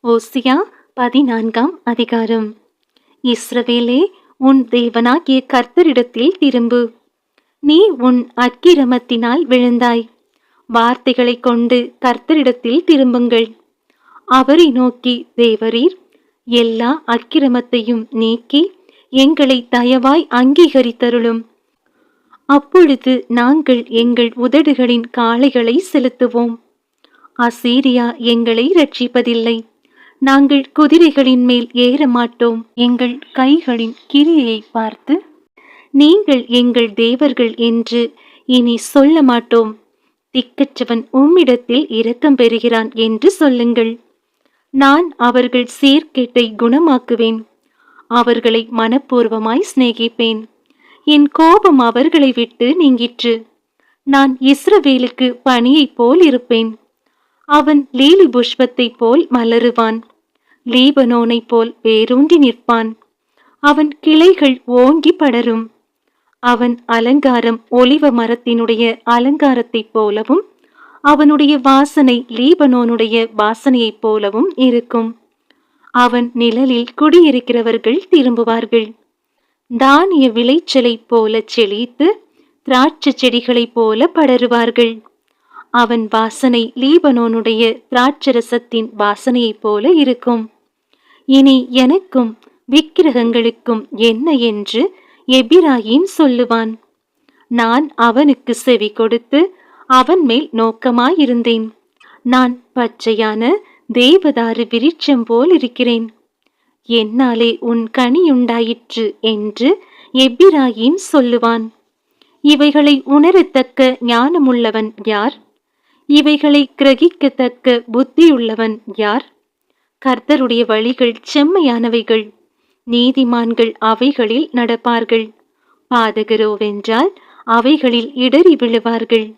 ஓசியா 14ஆம் அதிகாரம். இஸ்ரவேலே, உன் தேவனாகிய கர்த்தரிடத்தில் திரும்பு. நீ உன் அக்கிரமத்தினால் விழுந்தாய். வார்த்தைகளைக் கொண்டு கர்த்தரிடத்தில் திரும்புங்கள். அவரை நோக்கி, தேவரீர் எல்லா அக்கிரமத்தையும் நீக்கி எங்களை தயவாய் அங்கீகரித்தருளும். அப்பொழுது நாங்கள் எங்கள் உதடுகளின் காளைகளை செலுத்துவோம். அசீரியா எங்களை இரட்சிப்பதில்லை. நாங்கள் குதிரைகளின் மேல் ஏற மாட்டோம். எங்கள் கைகளின் கிரியையை பார்த்து, நீங்கள் எங்கள் தேவர்கள் என்று இனி சொல்ல மாட்டோம். திக்கற்றவன் உம்மிடத்தில் இரக்கம் பெறுகிறான் என்று சொல்லுங்கள். நான் அவர்கள் சீர்கேட்டை குணமாக்குவேன். அவர்களை மனப்பூர்வமாய் சிநேகிப்பேன். என் கோபம் அவர்களை விட்டு நீங்கிற்று. நான் இஸ்ரவேலுக்கு பனியைப் போல் இருப்பேன். அவன் லீலி புஷ்பத்தைப் போல் மலருவான். லீபனோனைப் போல் வேரூன்றி நிற்பான். அவன் கிளைகள் ஓங்கி படரும். அவன் அலங்காரம் ஒலிவ மரத்தினுடைய அலங்காரத்தைப் போலவும், அவனுடைய வாசனை லீபனோனுடைய வாசனையைப் போலவும் இருக்கும். அவன் நிழலில் குடியிருக்கிறவர்கள் திரும்புவார்கள். தானிய விளைச்சலைப் போல செழித்து திராட்சை செடிகளைப் போல படருவார்கள். அவன் வாசனை லீபனோனுடைய திராட்சரசத்தின் வாசனையைப் போல இருக்கும். இனி எனக்கும் விக்கிரகங்களுக்கும் என்ன என்று எபிராயீம் சொல்லுவான். நான் அவனுக்கு செவி கொடுத்து அவன் மேல் நோக்கமாயிருந்தேன். நான் பச்சையான தேவதாரு விருட்சம் போல் இருக்கிறேன். என்னாலே உன் கனியுண்டாயிற்று என்று எபிராயீம் சொல்லுவான். இவைகளை உணரத்தக்க ஞானமுள்ளவன் யார்? இவைகளை கிரகிக்கத்தக்க புத்தியுள்ளவன் யார்? கர்த்தருடைய வழிகள் செம்மையானவைகள். நீதிமான்கள் அவைகளில் நடப்பார்கள். பாதகரோவென்றால் அவைகளில் இடறி விழுவார்கள்.